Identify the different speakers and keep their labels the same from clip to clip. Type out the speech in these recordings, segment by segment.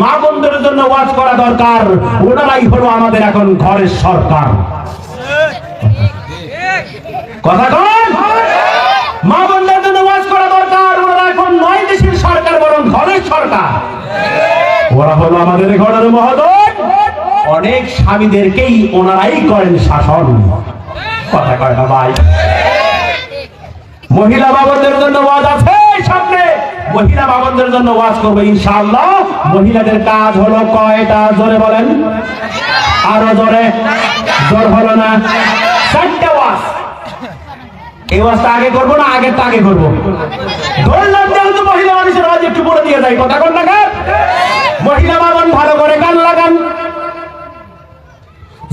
Speaker 1: মা বোনদের জন্য ওয়াজ করা দরকার। ওনারাই হলো আমাদের এখন ঘরের সরকার। কথা কন, মা বোনদের জন্য ওয়াজ করা দরকার। ওনারা এখন নয় দেশের সরকার, বরং ঘরের সরকার। ওরা হলো আমাদের ঘরের মহোদয়। অনেক স্বামীদেরকেই ওনারাই করেন শাসন। কথা কয় না ভাই? মহিলা বাবনদের জন্য ওয়াজ আছে সামনে, মহিলা বাবনদের জন্য ওয়াজ করবো ইনশাআল্লাহ। মহিলাদের কাজ হলো কয়টা? জোরে বলেন, আরো জোরে। জোর হলো না? 4টা ওয়াজ। এই ওয়াজটা আগে করবো না আগেরটা আগে করবো? ধরলাম যেহেতু মহিলা মানুষের ওয়াজ একটু বলে দিয়ে যায়। কথা কন না কেন? মহিলা বাবন ভালো করে কান লাগান।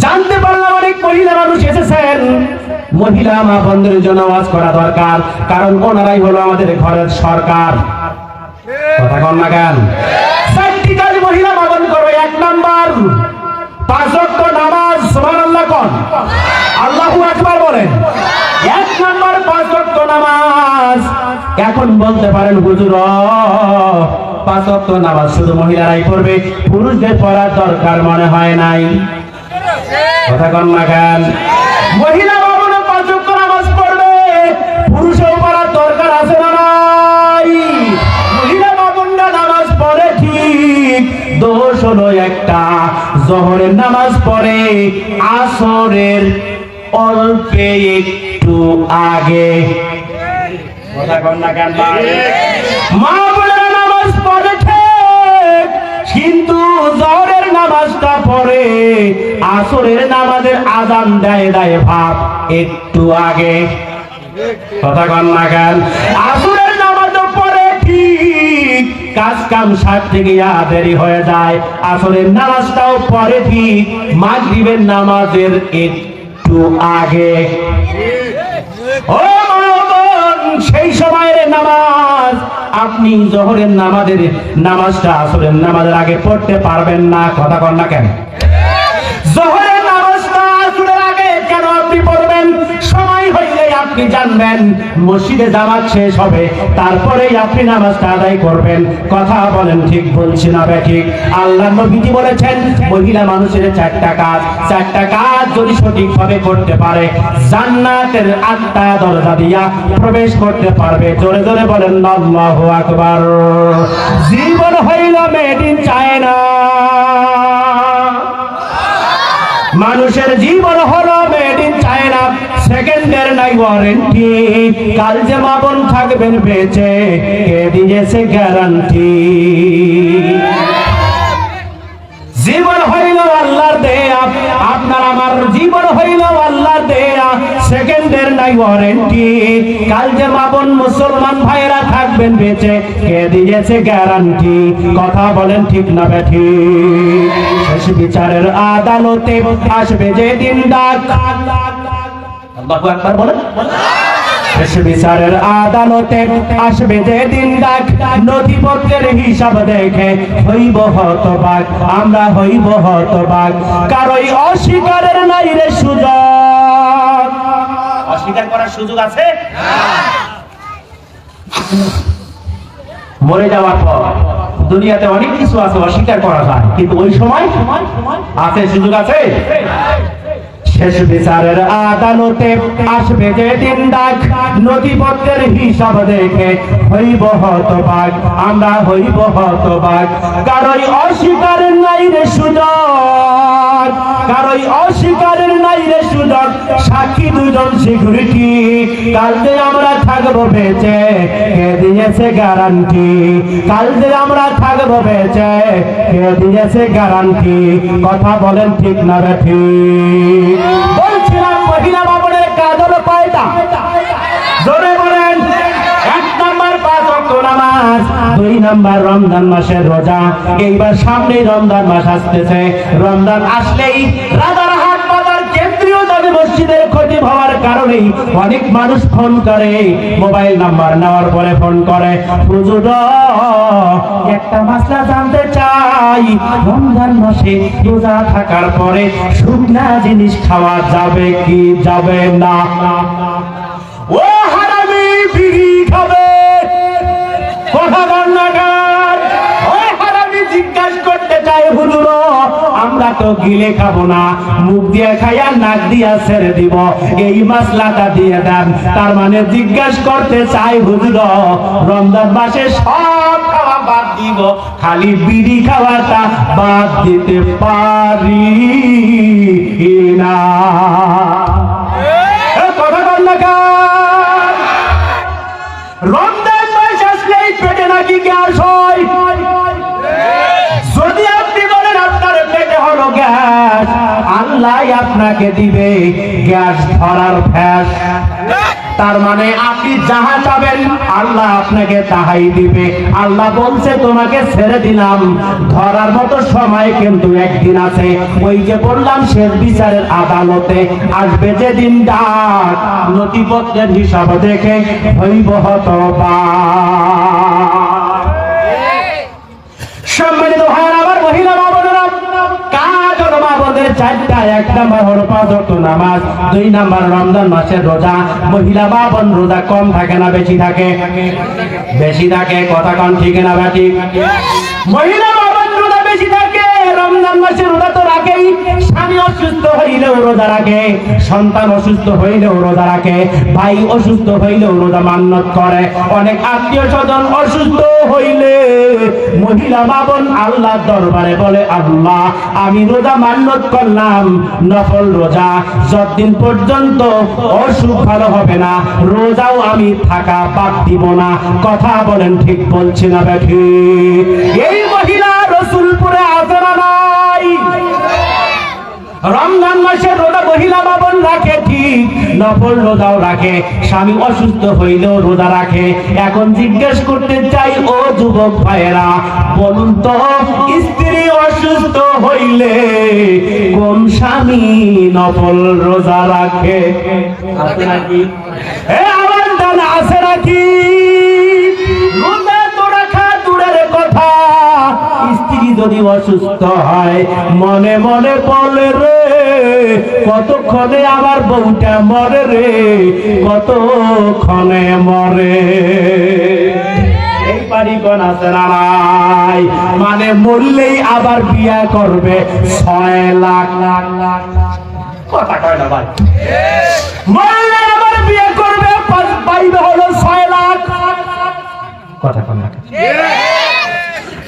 Speaker 1: জানতে পারলাম অনেক মহিলা মানুষ এসেছেন। মহিলা মা বোনদের জন্য ওয়াজ করা দরকার, কারণ ওনারাই হলো আমাদের ঘরের সরকার। কথা কন না কেন? 4টি কাজ মহিলা মা বোন করবে। 1 নাম্বার, 5 ওয়াক্ত নামাজ। সুবহানাল্লাহ কোন? আল্লাহু আকবার বলেন। 1 নাম্বার 5 ওয়াক্ত নামাজ। এখন বলতে পারেন হুজুর 5 ওয়াক্ত নামাজ শুধু মহিলারাই পড়বে, পুরুষদের পড়ার দরকার মনে হয় নাই। কথা কন না কেন? মহিলা বাবুরা 5 ওয়াক্ত নামাজ পড়বে, পুরুষও পড়ার দরকার আছে না নাই? মহিলা বাবুরা নামাজ পড়ে ঠিক, দোষ হলো একটা, জোহরের নামাজ পড়ে আসরের অল্প একটু আগে। কথা কন না কেন? মা বোনেরা নামাজ পড়ে ঠিক, কিন্তু জোহরের নামাজটা পড়ে আসরের নামাজের আযান দেয় ভাব একটু আগে। কথা কন না কেন? আসরের নামাজও পড়ে ঠিক, কাজ কাম সারতে গিয়া দেরি হয়ে যায়। আসরের নামাজটাও পড়ে ঠিক, মাগরিবের নামাজের একটু আগে। ও সেই সময়ের নামাজ আপনি জোহরের নামাজটা আসরের নামাজের আগে পড়তে পারবেন না। কথা কন না কেন? জোহরের নামাজটা আসরের আগে কেন আপনি পড়বেন? সময় হইলে আপনি জানবেন মসজিদে জামাত শেষ হবে, তারপরেই আপনি নামাজটা আদায় করবেন। কথা বলেন ঠিক বলছি না ঠিক? আল্লাহর নবীজি বলেছেন মহিলা মানুষের 4টা কাজ, 4টা কাজ যদি সঠিকভাবে করতে পারে জান্নাতের 8টা দরজা দিয়া প্রবেশ করতে পারবে। জোরে জোরে বলেন আল্লাহু আকবার। জীবন হইল মেড ইন চায়না। মানুষের জীবন হলো মেড ইন চায়না, সেকেন্ডের নাই ওয়ারেন্টি। কাল যে মা বোন থাকবেন বেঁচে, কে দিয়েছে গ্যারান্টি? জীবন হইল আল্লাহর দেয়া, আপনার আমার জীবন হইল আল্লাহর দেয়া, সেকেন্ডের নাই ওয়ারেন্টি। কাল যে মা বোন মুসলমান ভাইরা থাকবেন বেঁচে, কে দিয়েছে গ্যারান্টি? কথা বলেন ঠিক না বেঠিক? শেষ বিচারের আদালতে আসবে যেদিন ডাক। আল্লাহু আকবার বলেন। শেষ বিচারের আদালতে আসবে যেদিন ডাক, নথিপত্রের হিসাব দেখে হইব হতবাক, আমরা হইব হতবাক। কারোই অস্বীকারের নাই রে সুযোগ। অস্বীকার করার সুযোগ আছে? মরে যাওয়ার পর দুনিয়াতে অনেক কিছু আছে অস্বীকার করা যায়, কিন্তু ওই সময় আছে, সুযোগ আছে? শেষ বিচারের আদালতে আসবে যেদিন ডাক, নথিপত্রের হিসাব দেখে হইব হতবাক, আমরা হইব হতবাক। কারোই অস্বীকারের নাই রে সুযোগ, কারোই অস্বীকারের নাই রে সুযোগ। সাক্ষী 2 জন সিকিউরিটি, কাল যে আমরা থাকবো বেঁচে, কে দিয়েছে গ্যারান্টি? কাল যে আমরা থাকবো বেঁচে, কে দিয়েছে গ্যারান্টি? কথা বলেন ঠিক না ঠিক? বলছিলাম মহিলা বাবনের কাজ হলো কয়টা? জোরে বলেন। 1 নাম্বার 5 ওয়াক্ত নামাজ, 2 নাম্বার রমজান মাসের রোজা। এইবার সামনে রমজান মাস আসতেছে, রমজান আসলেই রাজারহাট বাজার কেন্দ্রীয় জামে মসজিদের খতিব হওয়ার কারণে অনেক মানুষ ফোন করে, মোবাইল নাম্বার নেওয়ার পরে ফোন করে, হুজুর একটা মাসলা জানতে চাই, রমজান মাসে রোজা থাকার পরে শুকনা জিনিস খাওয়া যাবে কি যাবে না? ও হারামি বিড়ি খাবে, কথা বল না গান। ও হারামি জিজ্ঞাসা তো গিলে খাবো না, মুখ দিয়ে খাইয়া নাক দিয়া ছেড়ে দিব, এই মাসলাটা দিয়ে দেন। তার মানে জিজ্ঞাসা করতে চাই হুজুর, রমজান মাসে সব খাওয়া বাদ দিব, খালি বিড়ি খাওয়াটা বাদ দিতে পারি না? কথা বল না কেন? রমজান মাস আসলেই পেটে নাকি গ্যাস হয়। যদি আপনি বলেন আপনার পেটে হলো গ্যাস, আল্লাহ আপনাকে দিবে গ্যাস ধরার ফ্যাস। তার মানে আপনি যাহা চাবেন আল্লাহ আপনাকে তাহাই দিবে। আল্লাহ বলছে তোমাকে ছেড়ে দিলাম, ধরার মতো সময় কিন্তু একদিন আছে। ওই যে বললাম শেষ বিচারের আদালতে আসবে যেদিন ডাক, নথিপত্রের হিসাব দেখে হইব হতবাক। সম্মানিত ভাইরা আমার, মহিলা মা বোনেরা, কাজ হলো মা বোনদের চারটা। এক নাম্বার হলো 5 ওয়াক্ত নামাজ, 2 নাম্বার রমজান মাসের রোজা। মহিলা মা বোন রোজা কম থাকে না বেশি থাকে? বেশি থাকে। কথা কন ঠিক না বেশি? মহিলা মা বোন রোজা বেশি থাকে। রমজান মাসের রোজা তো রাখেই, স্বামী অসুস্থ হইলেও রোজা রাখে, সন্তান অসুস্থ হইলেও রোজা রাখে, ভাই অসুস্থ হইলেও রোজা মান্যত করে। অনেক আত্মীয় স্বজন অসুস্থ হইলে মহিলা মা বোন আল্লাহর দরবারে বলে, আল্লাহ আমি রোজা মান্যত করলাম, নফল রোজা, যতদিন পর্যন্ত অসুখ ভালো হবে না রোজাও আমি থাকা বাদ দিব না। কথা বলেন ঠিক বলছি না বেঠি? এই মহিলা রসুলপুরে আছে না নাই? রমজান মাসের রোজা মহিলা মা বোন রাখে ঠিক, নফল রোজাও রাখে, স্বামী অসুস্থ হইলেও রোজা রাখে। এখন জিজ্ঞেস করতে চাই ও যুবক ভাইয়েরা, বলুন তো স্ত্রী অসুস্থ হইলে কোন স্বামী নফল রোজা রাখে? আছে নাকি? আমার জানা আছে নাকি? রোজা তো রাখা দূরের কথা, স্ত্রী যদি অসুস্থ হয় মনে মনে বলে রে, কতক্ষণে আমার বউটা মরে রে, কতক্ষণে মরে। এই বাড়ি কোন আছে না নাই? মানে মরলেই আবার বিয়া করবে 6 লাখ। কথা কয় না ভাই? মরলে আবার বিয়ে করবে, পাইবে হলো 6 লাখ। কথা কয় না?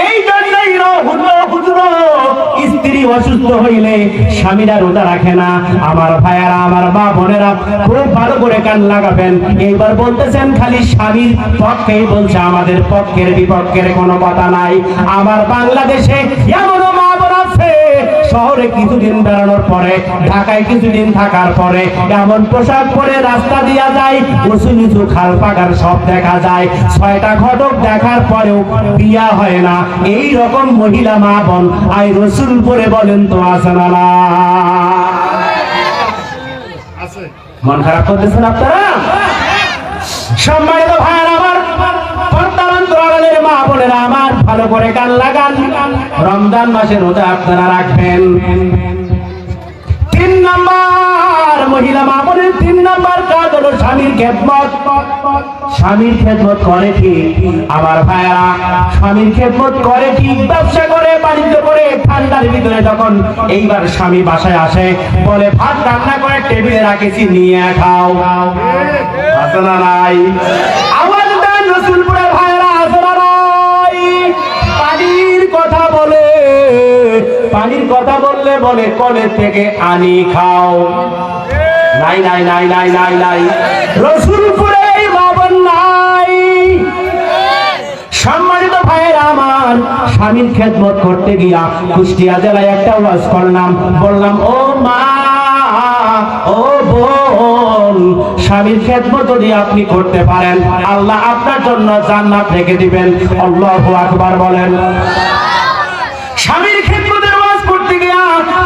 Speaker 1: এই জন্যই স্ত্রী অসুস্থ হইলে স্বামীরা রোজা রাখে না। আমার ভাইয়ারা, আমার মা বোনেরা, খুব ভালো করে কান লাগাবেন। এইবার বলতেছেন খালি স্বামীর পক্ষেই বলছে, আমাদের পক্ষের বিপক্ষের কোনো কথা নাই। আমার বাংলাদেশে এমনও মা বোন আছে, শহরে কিছুদিন বেড়ানোর পরে, ঢাকায় কিছুদিন থাকার পরে এমন পোশাক পরে রাস্তা দিয়া যায়, উঁচু নিচু খাল পাকার সব দেখা যায়, 6টা ঘটক দেখার পরেও বিয়া হয় না। এই রকম মহিলা মা বোন আই রসুলপুরে বলেন তো আছে না? মন খারাপ করতেছেন আপনারা? সম্মানিত ভাইয়েরা আমার, পর্দার মা বোনেরা আমার, ভালো করে কান লাগান। রমজান মাসে রোজা আপনারা রাখবেন। 3 নাম্বার মহিলা মা বোনের 3 নাম্বার কাজ হলো স্বামীর খেদমত। স্বামীর খেদমত করে ঠিক আমার ভাইয়েরা, স্বামীর খেদমত করে ঠিক, ব্যবসা করে, বাণিজ্য করে, ঠান্ডার ভিতরে যখন এইবার স্বামী বাসায় আসে বলে ভাত রান্না করে টেবিলে রাখেছি, নিয়ে খাও। আছে না নাই? আওয়াজ দেন রসুলপুরের ভাইয়েরা, আছে না নাই? পানির কথা বলে, পানির কথা বললে বলে কলের থেকে আনি খাও। নাই নাই নাই নাই নাই নাই, রসুলপুরে এই বাবন নাই। সম্মানিত ভাইয়েরা আমার, স্বামীর খেদমত করতে গিয়া কুষ্টিয়া জেলায় একটা ওয়াজ করলাম, বললাম ও মা, ও বোন, স্বামীর খেদমত যদি আপনি করতে পারেন আল্লাহ আপনার জন্য জান্নাত রেখে দিবেন। আল্লাহু আকবার বলেন। স্বামীর খেদমতের ওয়াজ করতে গিয়া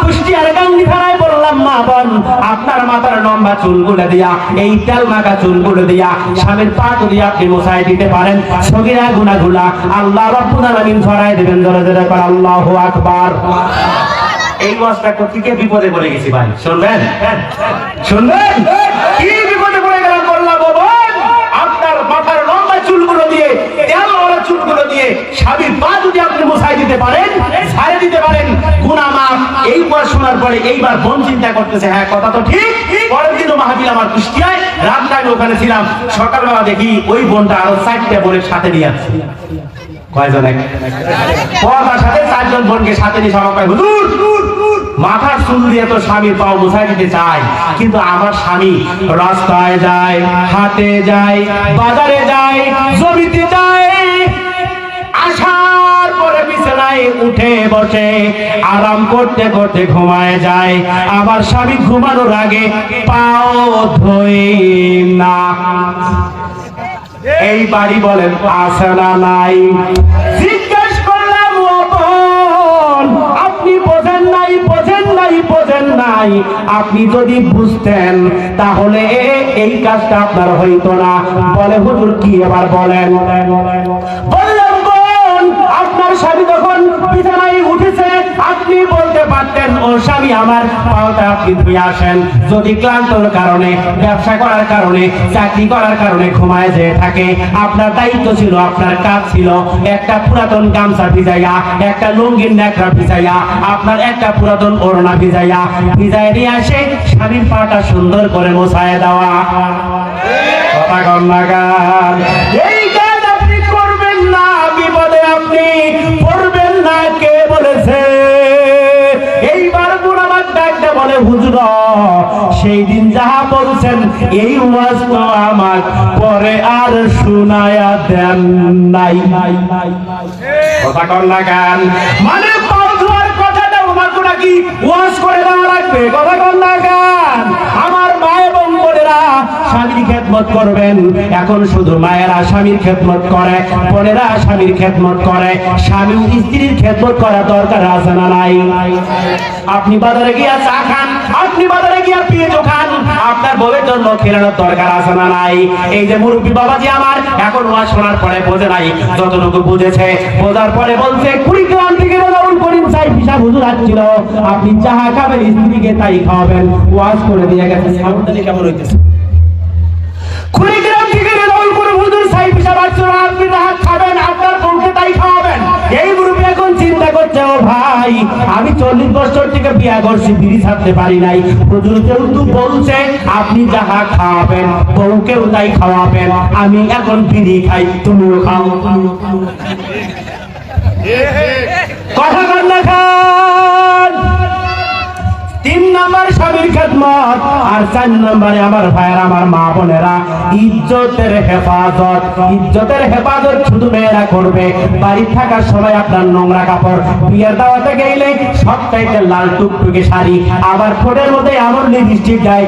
Speaker 1: কুষ্টিয়ার গাঙ্গি থানায় বললাম, মা বোন আপনার মাথার লম্বা চুলগুলো দিয়া, এই তেল মাখা চুলগুলো দিয়া স্বামীর পা যদি আপনি মোছায় দিতে পারেন, সগীরা গুনাহগুলা আল্লাহ রাব্বুল আলামিন ছড়াই দিবেন। জোরে জোরে করে আল্লাহু আকবার। এই ওয়াজটা করতে গিয়ে বিপদে পড়ে গেছি ভাই, শুনবেন? শুনবেন কি বিপদে পড়ে গেলাম? বললাম বোন আপনার মাথার লম্বা চুলগুলো দিয়ে, তেলওয়ালা চুলগুলো দিয়ে স্বামীর পা যদি আপনি মুছাই দিতে পারেন, ছাড়ে দিতে পারেন, গুনাহ মাফ। এইবার শোনার পরে এইবার বোন চিন্তা করতেছে, হ্যাঁ কথা তো ঠিক। পরের দিনও মাহফিল আমার কুষ্টিয়ায়, রাতটা আমি ওখানে ছিলাম। সকালবেলা দেখি ওই বোনটা আরো 4টা বোনের সাথে নিয়ে আসছে। কয়জন? পর্দার সাথে 4 জন বোনকে সাথে নিয়ে সবাই কয়, হুজুর মাথার চুল দিয়ে তো স্বামীর পাও মুছাই দিতে চাই, কিন্তু আমার স্বামী রাস্তায় যায়, হাটে যায়, বাজারে যায়, জমিতে যায়, আসার পরে বিছানায় উঠে বসে আরাম করতে করতে ঘুমায় যায়। আমার স্বামী ঘুমানোর আগে পাও ধোয় না। এই বাড়ি বলেন আছে না নাই? জিজ্ঞেস করলাম, ও বোন আপনি বোঝেন নাই, বোঝেন নাই, বোঝেন নাই। আপনি যদি বুঝতেন তাহলে এই কাজটা আপনার হইতো না। বলে হুজুর কি এবার বলেন? বললাম বোন আপনার স্বামী যখন বিছানায় উঠেছে আপনি বলতে পারতেন, ও স্বামী আমার পাওটা আপনি ধুয়ে আসেন। যদি ক্লান্তর কারণে, ব্যবসা করার কারণে, চাকরি করার কারণে ঘুমায় যেয়ে থাকে, আপনার দায়িত্ব ছিল, আপনার কাজ ছিল একটা পুরাতন গামছা ভিজাইয়া, একটা লুঙ্গির ন্যাকড়া ভিজাইয়া, আপনার একটা পুরাতন ওড়না ভিজাইয়া ভিজাই নিয়ে আসে স্বামীর পাটা সুন্দর করে মোছায় দেওয়া। কথা কন না গান। এই কাজ আপনি করবেন না, বিপদে আপনি পড়বেন না। কে বলেছে? এইবার বুড়া আমার ডাকটা বলে, হুজুর সেই দিন যাহা বলছেন এই ওয়াজ তো আমার পরে আর শুনায়া দেন নাই। কথা কন না গান। মানে পাও ধোয়ার কথাটা ওনাকে নাকি ওয়াজ করে দেওয়া লাগবে? কথা কন না গান। আমার মা এবং বোনেরা স্বামীর খেদমত করবেন। এখন শুধু মায়েরা স্বামীর খেদমত করে, বোনেরা স্বামীর খেদমত করে। স্বামী স্ত্রীর খেদমত করা দরকার আছে না নাই? আপনি বাজারে গিয়া চা খান, আপনি বাজারে গিয়া পেঁয়াজও খান, আপনার বউয়ের জন্য খেলানোর দরকার আছে না নাই? এই যে মুরব্বী বাবাজি আমার এখন ওয়াজ শোনার পরে বোঝে নাই, যতটুকু বুঝেছে বোঝার পরে বলছে, কুড়িগ্রাম থেকে রেজাউল করিম সাহেব হিসাব হুজুর আসছিল, আপনি যাহা খাবেন স্ত্রীকে তাই খাওয়াবেন। ওয়াজ করে দিয়ে গেছে। সাউন্ডটা কেমন হইতেছে? কুড়িগ্রাম থেকে রেজাউল করিম হুজুর সাহেব হিসাব আসছিল, আপনি যাহা খাবেন আপনার বউকে তাই খাওয়াবেন। এই মুরব্বী এখন চিন্তা করছে, ও ভাই আমি 40 বছর থেকে বিয়া করছি, বিড়ি ছাড়তে পারি নাই। হুজুর যেহেতু বলছে আপনি যাহা খাওয়াবেন বউকেও তাই খাওয়াবেন, আমি এখন বিড়ি খাই, তুমিও খাও। কথা কন না খান। 3 নাম্বার স্বামীর খেদমত, আর 4 নম্বরে আমার ভাইয়েরা, আমার মা বোনেরা ইজ্জতের হেফাজত। ইজ্জতের হেফাজত শুধু মেয়েরা করবে। বাড়ি থাকার সময় আপনার নোংরা কাপড়, বিয়ের দাওয়াতে গেলে সবটাইতে লাল টুকটুকে শাড়ি, আবার ফোনের মধ্যে এমন লিপস্টিক গায়ে